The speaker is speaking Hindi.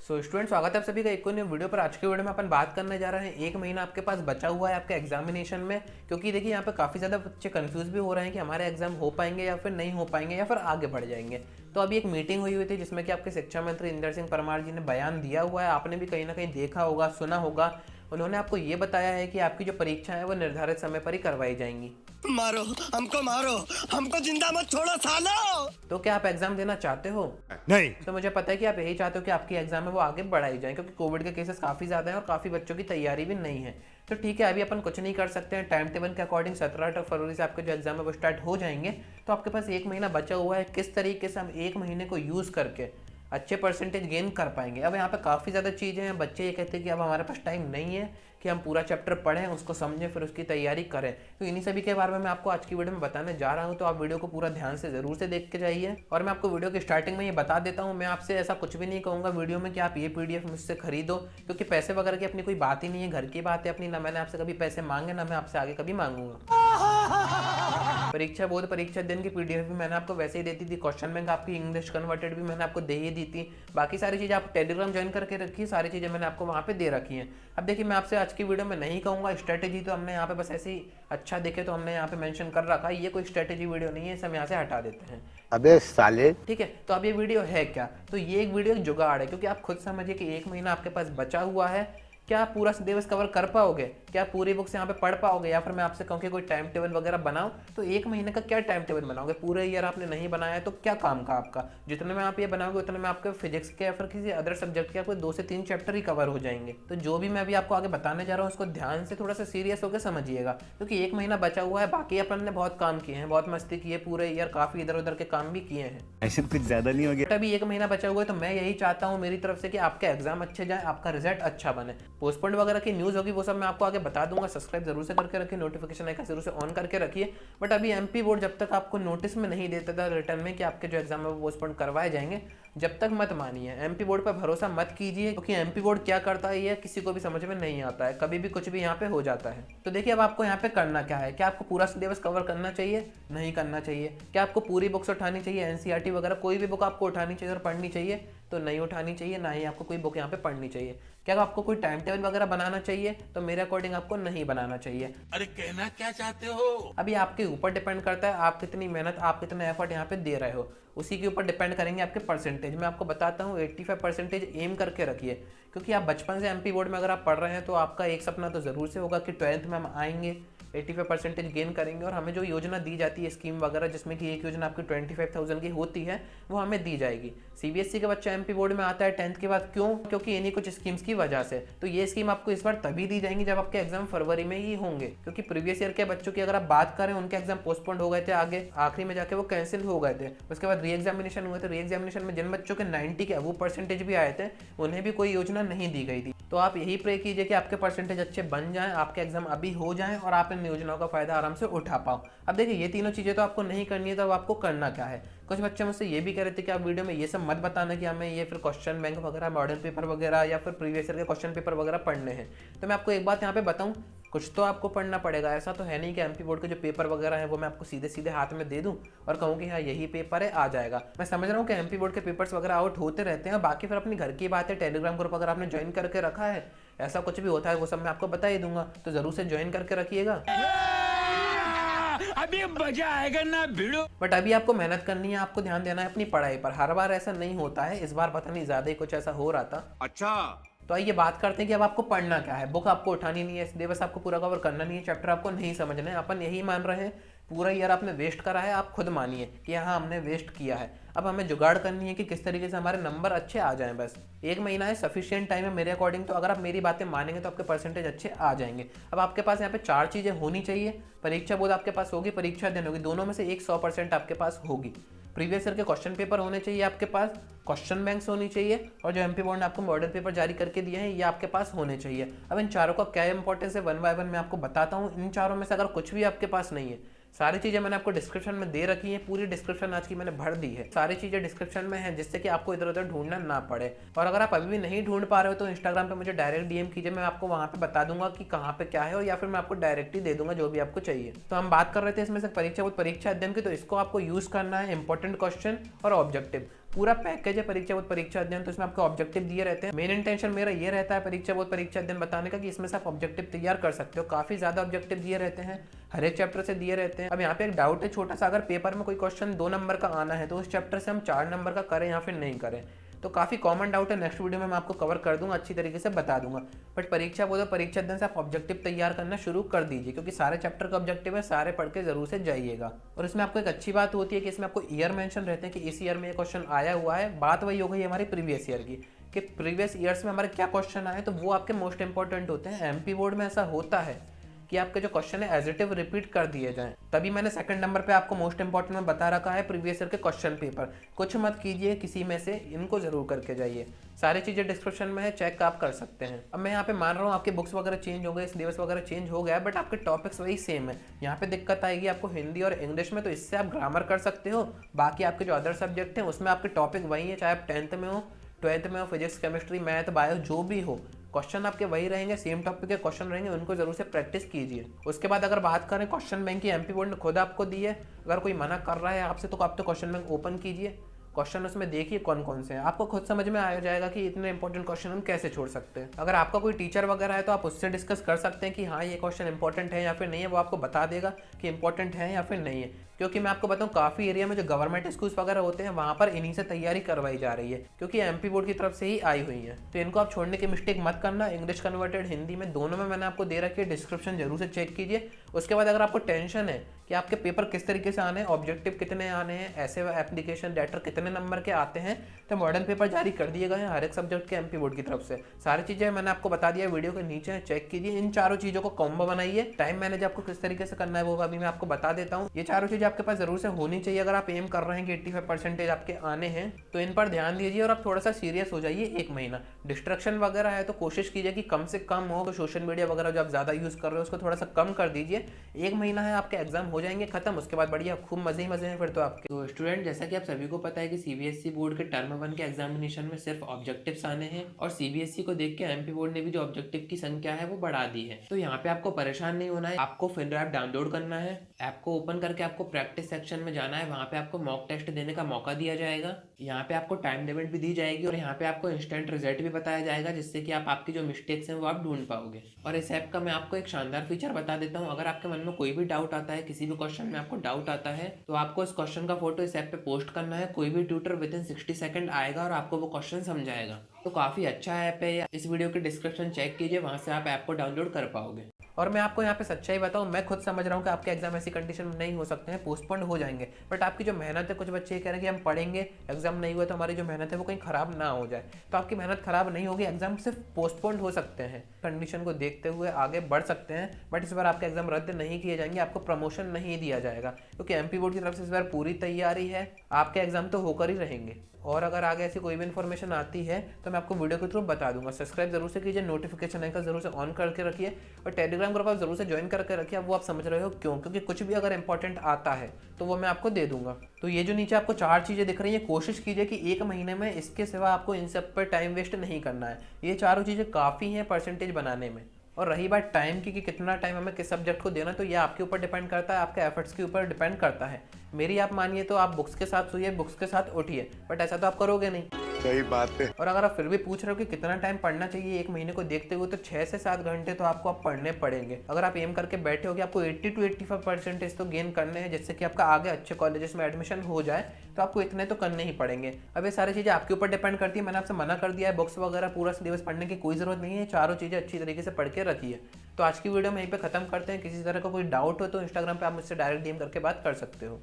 स्टूडेंट, स्वागत है आप सभी का एक और नई वीडियो पर। आज के वीडियो में अपन बात करने जा रहे हैं, एक महीना आपके पास बचा हुआ है आपके एग्जामिनेशन में। क्योंकि देखिए यहाँ पे काफ़ी ज़्यादा बच्चे कंफ्यूज भी हो रहे हैं कि हमारे एग्जाम हो पाएंगे या फिर नहीं हो पाएंगे या फिर आगे बढ़ जाएंगे। तो अभी एक मीटिंग हुई थी जिसमें कि आपके शिक्षा मंत्री इंदर सिंह परमार जी ने बयान दिया हुआ है। आपने भी कहीं ना कहीं देखा होगा, सुना होगा। उन्होंने आपको ये बताया है कि आपकी जो परीक्षा है वो निर्धारित समय पर ही करवाई जाएंगी। मारो हमको जिंदा मत छोड़ो सालो। तो क्या आप एग्जाम देना चाहते हो? नहीं। तो मुझे पता है कि आप यही चाहते हो कि आपकी एग्जाम है वो आगे बढ़ाई जाए, क्योंकि कोविड के केसेस काफ़ी ज़्यादा हैं और काफ़ी बच्चों की तैयारी भी नहीं है। तो ठीक है, अभी अपन कुछ नहीं कर सकते हैं। टाइम टेबल के अकॉर्डिंग 17 फरवरी से आपके जो एग्जाम है वो स्टार्ट हो जाएंगे। तो आपके पास एक महीना बचा हुआ है। किस तरीके से हम एक महीने को यूज़ करके अच्छे परसेंटेज गेन कर पाएंगे। अब यहाँ पे काफ़ी ज़्यादा चीज़ें हैं। बच्चे ये कहते हैं कि अब हमारे पास टाइम नहीं है कि हम पूरा चैप्टर पढ़ें, उसको समझें, फिर उसकी तैयारी करें। तो इन्हीं सभी के बारे में मैं आपको आज की वीडियो में बताने जा रहा हूँ। तो आप वीडियो को पूरा ध्यान से ज़रूर से देख के जाइए। और मैं आपको वीडियो की स्टार्टिंग में ये बता देता हूँ, मैं आपसे ऐसा कुछ भी नहीं कहूँगा वीडियो में कि आप ये PDF मुझसे खरीदो, क्योंकि पैसे वगैरह की अपनी कोई बात ही नहीं है। घर की बात है अपनी, ना मैंने आपसे कभी पैसे मांगे, ना मैं आपसे आगे कभी मांगूंगा। परीक्षा बोर्ड परीक्षा दिन की PDF भी मैंने आपको वैसे ही देती थी। क्वेश्चन बैंक आपकी इंग्लिश कन्वर्टेड भी मैंने आपको दे ही दी थी। बाकी सारी चीज़ें आप टेलीग्राम ज्वाइन करके रखी, सारी चीज़ें मैंने आपको वहाँ पे दे रखी हैं। अब देखिए, मैं आपसे आज की वीडियो में नहीं कहूँगा स्ट्रेटेजी, तो हमने यहाँ पे बस ऐसे ही अच्छा देखे तो हमने यहाँ पे मेंशन कर रखा है। ये कोई स्ट्रेटेजी वीडियो नहीं है, इसे हम यहाँ से हटा देते हैं। अबे साले। ठीक है, तो अब ये वीडियो है क्या? तो ये एक वीडियो जुगाड़ है, क्योंकि आप खुद समझिए कि एक महीना आपके पास बचा हुआ है। क्या आप पूरा सिलेबस कवर कर पाओगे? क्या आप पूरी बुक्स यहाँ पे पढ़ पाओगे? या फिर मैं आपसे कहूँ कि कोई टाइम टेबल वगैरह बनाओ, तो एक महीने का क्या टाइम टेबल बनाओगे? पूरे ईयर आपने नहीं बनाया है तो क्या काम का आपका? जितने में आप ये बनाओगे उतने में आपके फिजिक्स के या फिर किसी अदर सब्जेक्ट के आपको 2 से 3 चैप्टर ही कवर हो जाएंगे। तो जो भी मैं अभी आपको आगे बताने जा रहा हूँ उसको ध्यान से थोड़ा सा सीरियस होकर समझिएगा, क्योंकि एक महीना बचा हुआ है। बाकी अपन ने बहुत काम किए हैं, बहुत मस्ती की है पूरे ईयर, काफ़ी इधर उधर के काम भी किए हैं। ऐसे कुछ ज्यादा नहीं हो गया। अभी एक महीना बचा हुआ है, तो मैं यही चाहता हूँ मेरी तरफ से कि आपके एग्जाम अच्छे जाए, आपका रिजल्ट अच्छा बने। पोस्टपोन्ड वगैरह की न्यूज़ होगी वो सब मैं आपको आगे बता दूंगा। सब्सक्राइब जरूर से करके रखिए, नोटिफिकेशन आइकन जरूर से ऑन करके रखिए। बट अभी MP बोर्ड जब तक आपको नोटिस में नहीं देता था रिटर्न में कि आपके जो एग्जाम है वो पोस्टपोन्ड करवाए जाएंगे, जब तक मत मानिए। MP बोर्ड पर भरोसा मत कीजिए, क्योंकि MP बोर्ड क्या करता है ये किसी को भी समझ में नहीं आता है। कभी भी कुछ भी यहाँ पे हो जाता है। तो देखिए, अब आपको यहाँ पे करना क्या है। क्या आपको पूरा सिलेबस कवर करना चाहिए? नहीं करना चाहिए। क्या आपको पूरी बुक्स उठानी चाहिए? NCERT वगैरह कोई भी बुक आपको उठानी चाहिए और पढ़नी चाहिए? तो नहीं उठानी चाहिए, ना ही आपको कोई बुक यहाँ पे पढ़नी चाहिए। क्या आपको कोई टाइम टेबल वगैरह बनाना चाहिए? तो मेरे अकॉर्डिंग आपको नहीं बनाना चाहिए। अरे कहना क्या चाहते हो? अभी आपके ऊपर डिपेंड करता है आप कितनी मेहनत, आप कितना एफर्ट यहाँ पे दे रहे हो। उसी के ऊपर डिपेंड करेंगे आपके परसेंटेज। मैं आपको बताता हूँ 85% एम करके रखिए, क्योंकि आप बचपन से MP बोर्ड में अगर आप पढ़ रहे हैं तो आपका एक सपना तो ज़रूर से होगा कि 12th में हम आएंगे, 85% गेन करेंगे और हमें जो योजना दी जाती है स्कीम वगैरह, जिसमें कि एक योजना आपकी 25,000 की होती है, वो हमें दी जाएगी। CBSE का बच्चा MP बोर्ड में आता है 10th के बाद, क्यों? क्योंकि इन्हीं कुछ स्कीम्स की वजह से। तो ये स्कीम आपको इस बार तभी दी जाएंगी जब आपके एग्जाम फरवरी में ही होंगे, क्योंकि प्रीवियस ईयर के बच्चों की अगर आप बात करें, उनके एग्जाम पोस्टपोन्ड हो गए थे, आगे आखिरी में जाके वो कैंसिल हो गए थे। उसके बाद री एग्जामिनेशन हुए थे। री एग्जामिनेशन में जिन बच्चों के 90 के वो परसेंटेज भी आए थे, उन्हें भी कोई योजना नहीं दी गई थी। तो आप यही प्रे कीजिए कि आपके परसेंटेज अच्छे बन जाएं, आपके एग्जाम अभी हो जाएं और आप इन योजनाओं का फायदा आराम से उठा पाओ। अब देखिए, ये तीनों चीज़ें तो आपको नहीं करनी है, तो अब आपको करना क्या है। कुछ बच्चे मुझसे ये भी कह रहे थे कि आप वीडियो में ये सब मत बताना कि हमें ये फिर क्वेश्चन बैंक वगैरह, मॉडल पेपर वगैरह या फिर प्रीवियस ईयर के क्वेश्चन पेपर वगैरह पढ़ने हैं। तो मैं आपको एक बात यहाँ पे बताऊँ, कुछ तो आपको पढ़ना पड़ेगा। ऐसा तो है नहीं कि MP बोर्ड के जो पेपर वगैरह है वो मैं आपको सीधे सीधे हाथ में दे दूं और कहूँ कि हाँ यही पेपर है, आ जाएगा। मैं समझ रहा हूँ कि MP बोर्ड के पेपर्स वगैरह आउट होते रहते हैं। बाकी फिर अपनी घर की बात है, टेलीग्राम ग्रुप अगर आपने ज्वाइन करके रखा है, ऐसा कुछ भी होता है वो सब मैं आपको बता ही दूंगा। तो जरूर से ज्वाइन करके रखिएगा। अभी मजा आएगा ना भिड़ो। बट अभी आपको मेहनत करनी है, आपको ध्यान देना है अपनी पढ़ाई पर। हर बार ऐसा नहीं होता है, इस बार पता नहीं ज्यादा ही कुछ ऐसा हो रहा था। अच्छा, तो आइए बात करते हैं कि अब आपको पढ़ना क्या है। बुक आपको उठानी नहीं है, सिलेबस आपको पूरा कवर करना नहीं है, चैप्टर आपको नहीं समझना है। अपन यही मान रहे हैं पूरा ईयर आपने वेस्ट करा है, आप खुद मानिए कि हाँ हमने वेस्ट किया है। अब हमें जुगाड़ करनी है कि किस तरीके से हमारे नंबर अच्छे आ जाएं। बस एक महीना है, सफिशिएंट टाइम है मेरे अकॉर्डिंग। तो अगर आप मेरी बातें मानेंगे तो आपके परसेंटेज अच्छे आ जाएंगे। अब आपके पास यहाँ पे 4 चीज़ें होनी चाहिए। परीक्षा बोर्ड आपके पास होगी, परीक्षा दिन होगी, दोनों में से एक 100% आपके पास होगी। प्रीवियस ईयर के क्वेश्चन पेपर होने चाहिए आपके पास, क्वेश्चन बैंक्स होनी चाहिए, और जो MP बोर्ड ने आपको मॉडल पेपर जारी करके दिए हैं ये आपके पास होने चाहिए। अब इन चारों का क्या इंपॉर्टेंस है, 1 बाय 1 मैं आपको बताता हूँ। इन चारों में से अगर कुछ भी आपके पास नहीं है, सारी चीज़ें मैंने आपको डिस्क्रिप्शन में दे रखी हैं। पूरी डिस्क्रिप्शन आज की मैंने भर दी है, सारी चीज़ें डिस्क्रिप्शन में है, जिससे कि आपको इधर उधर ढूंढना ना पड़े। और अगर आप अभी भी नहीं ढूंढ पा रहे हो तो इंस्टाग्राम पे मुझे डायरेक्ट DM कीजिए, मैं आपको वहाँ पे बता दूंगा कि कहाँ पे क्या है, और या फिर मैं आपको डायरेक्ट ही दे दूंगा जो भी आपको चाहिए। तो हम बात कर रहे थे इसमें से परीक्षा बोर्ड परीक्षा अध्ययन की, तो इसको आपको यूज़ करना है, इंपॉर्टेंट क्वेश्चन और ऑब्जेक्टिव। पूरा पैकेज है परीक्षा बोध परीक्षा अध्ययन। तो इसमें आपको ऑब्जेक्टिव दिए रहते हैं। मेन इंटेंशन मेरा ये रहता है परीक्षा बोध परीक्षा अध्ययन बताने का कि इसमें से आप ऑब्जेक्टिव तैयार कर सकते हो। काफी ज्यादा ऑब्जेक्टिव दिए रहते हैं, हर एक चैप्टर से दिए रहते हैं। अब यहाँ पे एक डाउट है छोटा सा, अगर पेपर में कोई क्वेश्चन 2 नंबर का आना है तो उस चैप्टर से हम 4 नंबर का करें या फिर नहीं करें, तो काफी कॉमन डाउट है। नेक्स्ट वीडियो में मैं आपको कवर कर दूंगा, अच्छी तरीके से बता दूंगा। बट परीक्षा बोध परीक्षा अध्ययन से आप ऑब्जेक्टिव तैयार करना शुरू कर दीजिए, क्योंकि सारे चैप्टर का ऑब्जेक्टिव है, सारे पढ़ के जरूर से जाइएगा। और इसमें आपको एक अच्छी बात होती है कि इसमें आपको ईयर मेंशन रहते हैं कि इस ईयर में ये क्वेश्चन आया हुआ है। बात वही हो गई हमारी प्रीवियस ईयर की कि प्रीवियस ईयर्स में हमारे क्या क्वेश्चन आए, तो वो आपके मोस्ट इंपॉर्टेंट होते हैं। एमपी बोर्ड में ऐसा होता है कि आपके जो क्वेश्चन है एज इट इज रिपीट कर दिए जाएं। तभी मैंने सेकंड नंबर पे आपको मोस्ट इंपॉर्टेंट में बता रखा है प्रीवियस ईयर के क्वेश्चन पेपर। कुछ मत कीजिए किसी में से, इनको जरूर करके जाइए। सारी चीजें डिस्क्रिप्शन में है, चेक आप कर सकते हैं। अब मैं यहाँ पे मान रहा हूँ आपके बुक्स वगैरह चेंज हो गए, सिलेबस वगैरह चेंज हो गया है, बट आपके टॉपिक्स वही सेम है। यहाँ पे दिक्कत आएगी आपको हिंदी और इंग्लिश में, तो इससे आप ग्रामर कर सकते हो। बाकी आपके जो अदर सब्जेक्ट हैं उसमें आपके टॉपिक वही है, चाहे आप 10th में हो, 12th में हो, फिजिक्स केमिस्ट्री मैथ बायो जो भी हो, क्वेश्चन आपके वही रहेंगे, सेम टॉपिक के क्वेश्चन रहेंगे, उनको जरूर से प्रैक्टिस कीजिए। उसके बाद अगर बात करें क्वेश्चन बैंक की, एमपी बोर्ड ने खुद आपको दी है। अगर कोई मना कर रहा है आपसे तो आप तो क्वेश्चन बैंक ओपन कीजिए, क्वेश्चन उसमें देखिए कौन कौन से हैं, आपको खुद समझ में आ जाएगा कि इतने इंपॉर्टेंट क्वेश्चन हम कैसे छोड़ सकते हैं। अगर आपका कोई टीचर वगैरह है तो आप उससे डिस्कस कर सकते हैं कि हाँ ये क्वेश्चन इंपॉर्टेंट है या फिर नहीं है, वो आपको बता देगा कि इंपॉर्टेंट है या फिर नहीं है। क्योंकि मैं आपको बताऊं काफ़ी एरिया में जो गवर्नमेंट स्कूल्स वगैरह होते हैं वहाँ पर इन्हीं से तैयारी करवाई जा रही है, क्योंकि एमपी बोर्ड की तरफ से ही आई हुई है। तो इनको आप छोड़ने की मिस्टेक मत करना। इंग्लिश कन्वर्टेड, हिंदी में, दोनों में मैंने आपको दे रखी है, डिस्क्रिप्शन जरूर से चेक कीजिए। उसके बाद अगर आपको टेंशन है कि आपके पेपर किस तरीके से आने हैं, ऑब्जेक्टिव कितने आने हैं, ऐसे एप्लीकेशन लेटर कितने नंबर के आते हैं, तो मॉडर्न पेपर जारी कर दिए गए हैं हर एक सब्जेक्ट के एमपी बोर्ड की तरफ से। सारी चीज़ें मैंने आपको बता दिया, वीडियो के नीचे है, चेक कीजिए। इन चारों चीज़ों को कॉम्बो बनाइए। टाइम मैनेज आपको किस तरीके से करना है वो अभी मैं आपको बता देता हूँ। ये चारों चीज़ें आपके पास जरूर से होनी चाहिए। अगर आप एम कर रहे हैं कि 85% आपके आने हैं तो इन पर ध्यान दीजिए और आप थोड़ा सा सीरियस हो जाइए। एक महीना डिस्ट्रक्शन वगैरह है तो कोशिश कीजिए कि कम से कम हो, तो सोशल मीडिया वगैरह जो आप ज़्यादा यूज़ कर रहे हो उसको थोड़ा सा कम कर दीजिए। एक महीना है, आपके एग्जाम हो जाएंगे खत्म, उसके बाद बढ़िया खूब मजे ही मजे हैं फिर तो आपके। तो स्टूडेंट, जैसा कि आप सभी को पता है कि सीबीएसई बोर्ड के टर्म 1 के एग्जामिनेशन में सिर्फ ऑब्जेक्टिव्स आने हैं, और सीबीएसई को देख के एमपी बोर्ड ने भी जो ऑब्जेक्टिव की संख्या है वो बढ़ा दी है। तो यहाँ पे आपको परेशान नहीं होना है, आपको फिनर ऐप डाउनलोड करना है, ऐप को ओपन करके आपको प्रैक्टिस सेक्शन में जाना है, वहाँ पे आपको मॉक टेस्ट देने का मौका दिया जाएगा। यहाँ पे आपको टाइम लिमिट भी दी जाएगी और यहाँ पे आपको इंस्टेंट रिजल्ट भी बताया जाएगा, जिससे कि आप आपकी जो मिस्टेक्स हैं वो आप ढूंढ पाओगे। और इस ऐप का मैं आपको एक शानदार फीचर बता देता हूँ। अगर आपके मन में कोई भी डाउट आता है, किसी भी क्वेश्चन में आपको डाउट आता है, तो आपको इस क्वेश्चन का फोटो इस ऐप पे पोस्ट करना है। कोई भी ट्यूटर विदिन 60 सेकंड आएगा और आपको वो क्वेश्चन समझाएगा। तो काफ़ी अच्छा ऐप है। इस वीडियो के डिस्क्रिप्शन चेक कीजिए, वहाँ से आप ऐप को डाउनलोड कर पाओगे। और मैं आपको यहाँ पे सच्चाई बताऊँ, मैं खुद समझ रहा हूँ कि आपके एग्जाम ऐसी कंडीशन में नहीं हो सकते हैं, पोस्टपोन्ड हो जाएंगे, बट आपकी जो मेहनत है, कुछ बच्चे ये कह रहे हैं कि हम पढ़ेंगे, एग्जाम नहीं हुआ तो हमारी जो मेहनत है वो कहीं खराब ना हो जाए। तो आपकी मेहनत खराब नहीं होगी, एग्जाम सिर्फ पोस्टपोन्ड हो सकते हैं। कंडीशन को देखते हुए आगे बढ़ सकते हैं, बट इस बार आपके एग्जाम रद्द नहीं किए जाएंगे, आपको प्रमोशन नहीं दिया जाएगा, क्योंकि एमपी बोर्ड की तरफ से इस बार पूरी तैयारी है। आपके एग्जाम तो होकर ही रहेंगे। और अगर आगे ऐसी कोई भी इन्फॉर्मेशन आती है तो मैं आपको वीडियो के थ्रू बता दूंगा। सब्सक्राइब जरूर से कीजिए, नोटिफिकेशन आइकन जरूर से ऑन करके रखिए, और टेलीग्राम ग्रुप आप जरूर से ज्वाइन करके रखिए। अब वो आप समझ रहे हो क्यों, क्योंकि कुछ भी अगर इंपॉर्टेंट आता है तो वो मैं आपको दे दूंगा। तो ये जो नीचे आपको 4 चीज़ें दिख रही है, कोशिश कीजिए कि एक महीने में इसके सिवा आपको इन सब पर टाइम वेस्ट नहीं करना है। ये चारों चीज़ें काफ़ी हैं परसेंटेज बनाने में। और रही बात टाइम की कि कितना टाइम हमें किस सब्जेक्ट को देना, तो ये आपके ऊपर डिपेंड करता है, आपके एफर्ट्स के ऊपर डिपेंड करता है। मेरी आप मानिए तो आप बुक्स के साथ सोइए, बुक्स के साथ उठिए, बट ऐसा तो आप करोगे नहीं। सही बात है। और अगर आप फिर भी पूछ रहे हो कि कितना टाइम पढ़ना चाहिए एक महीने को देखते हुए, तो 6 से 7 घंटे तो आपको आप पढ़ने पड़ेंगे। अगर आप एम करके बैठे हो कि आपको 80 to 85% तो गेन करने हैं, जिससे कि आपका आगे अच्छे कॉलेजेस में एडमिशन हो जाए, तो आपको इतने तो करने ही पड़ेंगे। अब ये सारी चीज़ें आपके ऊपर डिपेंड करती है। मैंने आपसे मना कर दिया है बुक्स वगैरह पूरा सिलेबस पढ़ने की कोई ज़रूरत नहीं है, चारों चीज़ें अच्छी तरीके से पढ़ के रखिए। तो आज की वीडियो में यहीं पे खत्म करते हैं। किसी तरह का कोई डाउट हो तो इंस्टाग्राम पे आप मुझसे डायरेक्ट डीएम करके बात कर सकते हो।